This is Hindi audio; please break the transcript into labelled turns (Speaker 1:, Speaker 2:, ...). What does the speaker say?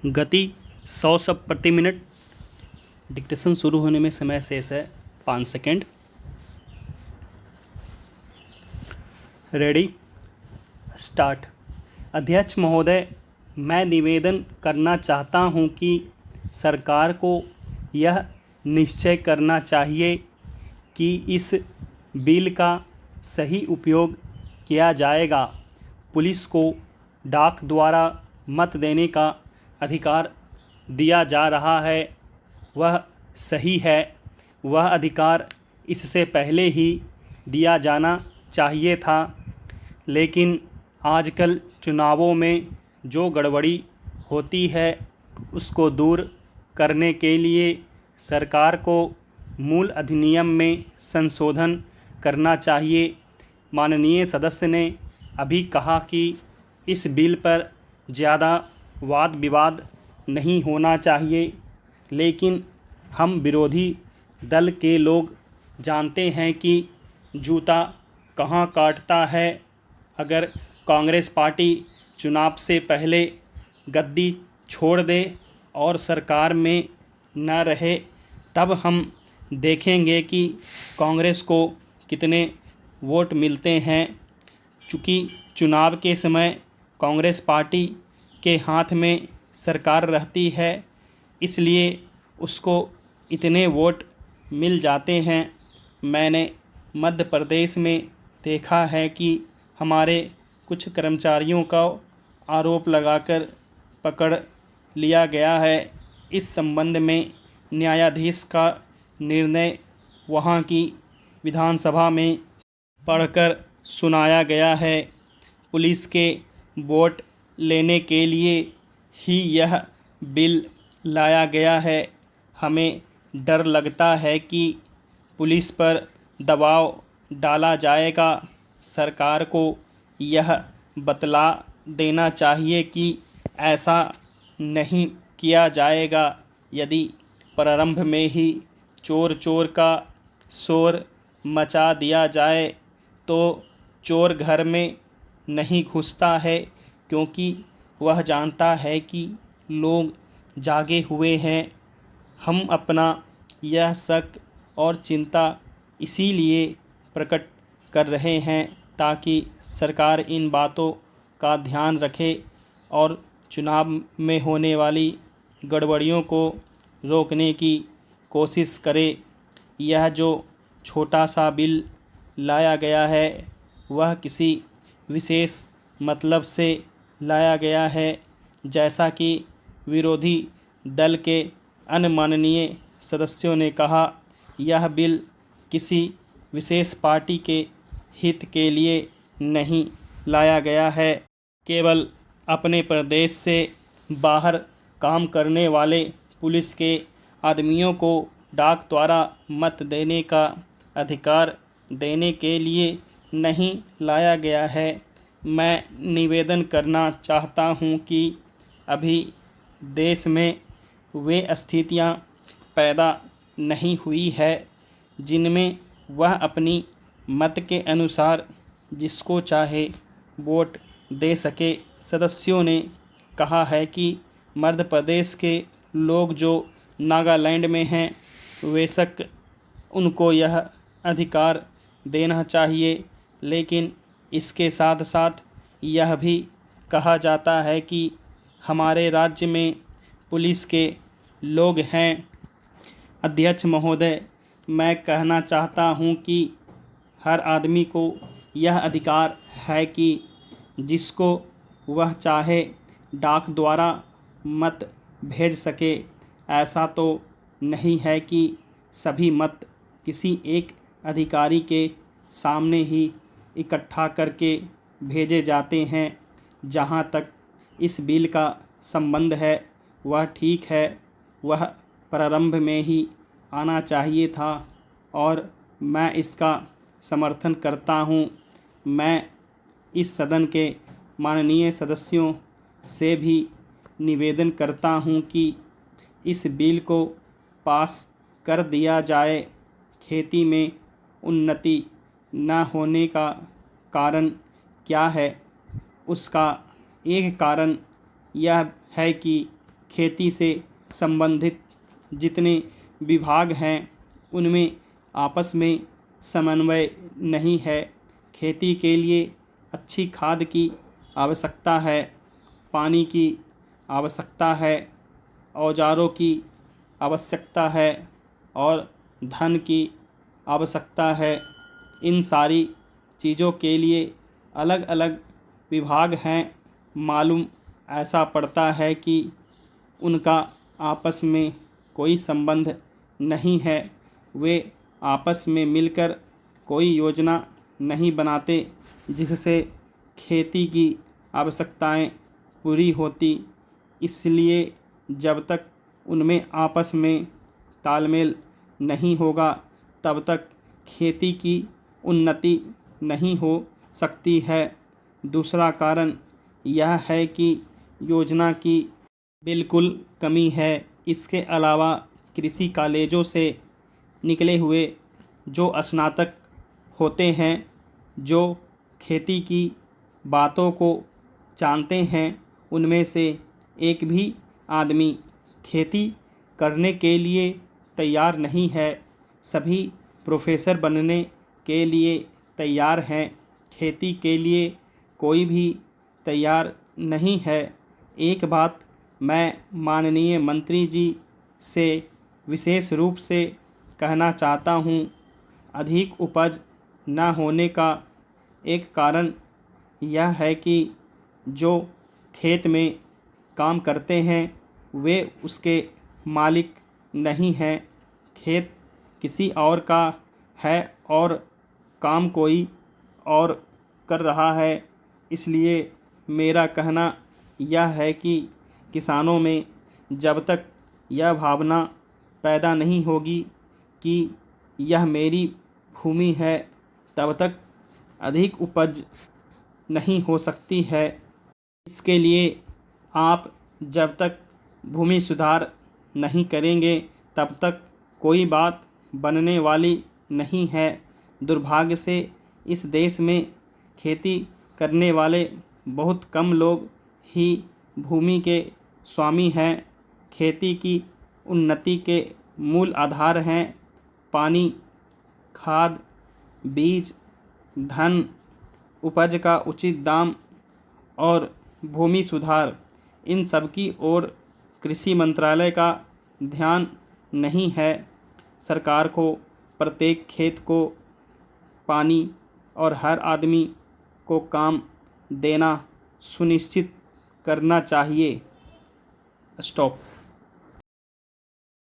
Speaker 1: गति 100 शब्द प्रति मिनट। डिक्टेशन शुरू होने में समय शेष है 5 सेकेंड। Ready, start. अध्यक्ष महोदय, मैं निवेदन करना चाहता हूं कि सरकार को यह निश्चय करना चाहिए कि इस बिल का सही उपयोग किया जाएगा। पुलिस को डाक द्वारा मत देने का अधिकार दिया जा रहा है, वह सही है। वह अधिकार इससे पहले ही दिया जाना चाहिए था, लेकिन आजकल चुनावों में जो गड़बड़ी होती है उसको दूर करने के लिए सरकार को मूल अधिनियम में संशोधन करना चाहिए। माननीय सदस्य ने अभी कहा कि इस बिल पर ज़्यादा वाद विवाद नहीं होना चाहिए, लेकिन हम विरोधी दल के लोग जानते हैं कि जूता कहाँ काटता है। अगर कांग्रेस पार्टी चुनाव से पहले गद्दी छोड़ दे और सरकार में न रहे, तब हम देखेंगे कि कांग्रेस को कितने वोट मिलते हैं। चूँकि चुनाव के समय कांग्रेस पार्टी के हाथ में सरकार रहती है, इसलिए उसको इतने वोट मिल जाते हैं। मैंने मध्य प्रदेश में देखा है कि हमारे कुछ कर्मचारियों का आरोप लगाकर पकड़ लिया गया है। इस संबंध में न्यायाधीश का निर्णय वहाँ की विधानसभा में पढ़कर सुनाया गया है। पुलिस के वोट लेने के लिए ही यह बिल लाया गया है। हमें डर लगता है कि पुलिस पर दबाव डाला जाएगा। सरकार को यह बतला देना चाहिए कि ऐसा नहीं किया जाएगा। यदि प्रारंभ में ही चोर चोर का शोर मचा दिया जाए तो चोर घर में नहीं घुसता है, क्योंकि वह जानता है कि लोग जागे हुए हैं। हम अपना यह शक और चिंता इसीलिए प्रकट कर रहे हैं ताकि सरकार इन बातों का ध्यान रखे और चुनाव में होने वाली गड़बड़ियों को रोकने की कोशिश करे। यह जो छोटा सा बिल लाया गया है वह किसी विशेष मतलब से लाया गया है। जैसा कि विरोधी दल के अन्य माननीय सदस्यों ने कहा, यह बिल किसी विशेष पार्टी के हित के लिए नहीं लाया गया है। केवल अपने प्रदेश से बाहर काम करने वाले पुलिस के आदमियों को डाक द्वारा मत देने का अधिकार देने के लिए नहीं लाया गया है। मैं निवेदन करना चाहता हूं कि अभी देश में वे स्थितियां पैदा नहीं हुई है जिनमें वह अपनी मत के अनुसार जिसको चाहे वोट दे सके। सदस्यों ने कहा है कि मध्य प्रदेश के लोग जो नागालैंड में हैं, बेशक उनको यह अधिकार देना चाहिए, लेकिन इसके साथ साथ यह भी कहा जाता है कि हमारे राज्य में पुलिस के लोग हैं। अध्यक्ष महोदय, मैं कहना चाहता हूं कि हर आदमी को यह अधिकार है कि जिसको वह चाहे डाक द्वारा मत भेज सके। ऐसा तो नहीं है कि सभी मत किसी एक अधिकारी के सामने ही इकट्ठा करके भेजे जाते हैं। जहाँ तक इस बिल का संबंध है वह ठीक है, वह प्रारंभ में ही आना चाहिए था और मैं इसका समर्थन करता हूँ। मैं इस सदन के माननीय सदस्यों से भी निवेदन करता हूँ कि इस बिल को पास कर दिया जाए। खेती में उन्नति न होने का कारण क्या है? उसका एक कारण यह है कि खेती से संबंधित जितने विभाग हैं उनमें आपस में समन्वय नहीं है। खेती के लिए अच्छी खाद की आवश्यकता है, पानी की आवश्यकता है, औजारों की आवश्यकता है और धन की आवश्यकता है। इन सारी चीज़ों के लिए अलग अलग विभाग हैं। मालूम ऐसा पड़ता है कि उनका आपस में कोई संबंध नहीं है। वे आपस में मिलकर कोई योजना नहीं बनाते जिससे खेती की आवश्यकताएं पूरी होती। इसलिए जब तक उनमें आपस में तालमेल नहीं होगा तब तक खेती की उन्नति नहीं हो सकती है। दूसरा कारण यह है कि योजना की बिल्कुल कमी है। इसके अलावा कृषि कॉलेजों से निकले हुए जो स्नातक होते हैं, जो खेती की बातों को जानते हैं, उनमें से एक भी आदमी खेती करने के लिए तैयार नहीं है। सभी प्रोफेसर बनने के लिए तैयार हैं, खेती के लिए कोई भी तैयार नहीं है। एक बात मैं माननीय मंत्री जी से विशेष रूप से कहना चाहता हूँ। अधिक उपज न होने का एक कारण यह है कि जो खेत में काम करते हैं वे उसके मालिक नहीं हैं। खेत किसी और का है और काम कोई और कर रहा है। इसलिए मेरा कहना यह है कि किसानों में जब तक यह भावना पैदा नहीं होगी कि यह मेरी भूमि है, तब तक अधिक उपज नहीं हो सकती है। इसके लिए आप जब तक भूमि सुधार नहीं करेंगे तब तक कोई बात बनने वाली नहीं है। दुर्भाग्य से इस देश में खेती करने वाले बहुत कम लोग ही भूमि के स्वामी हैं। खेती की उन्नति के मूल आधार हैं पानी, खाद, बीज, धन, उपज का उचित दाम और भूमि सुधार। इन सब की ओर कृषि मंत्रालय का ध्यान नहीं है। सरकार को प्रत्येक खेत को पानी और हर आदमी को काम देना सुनिश्चित करना चाहिए। स्टॉप।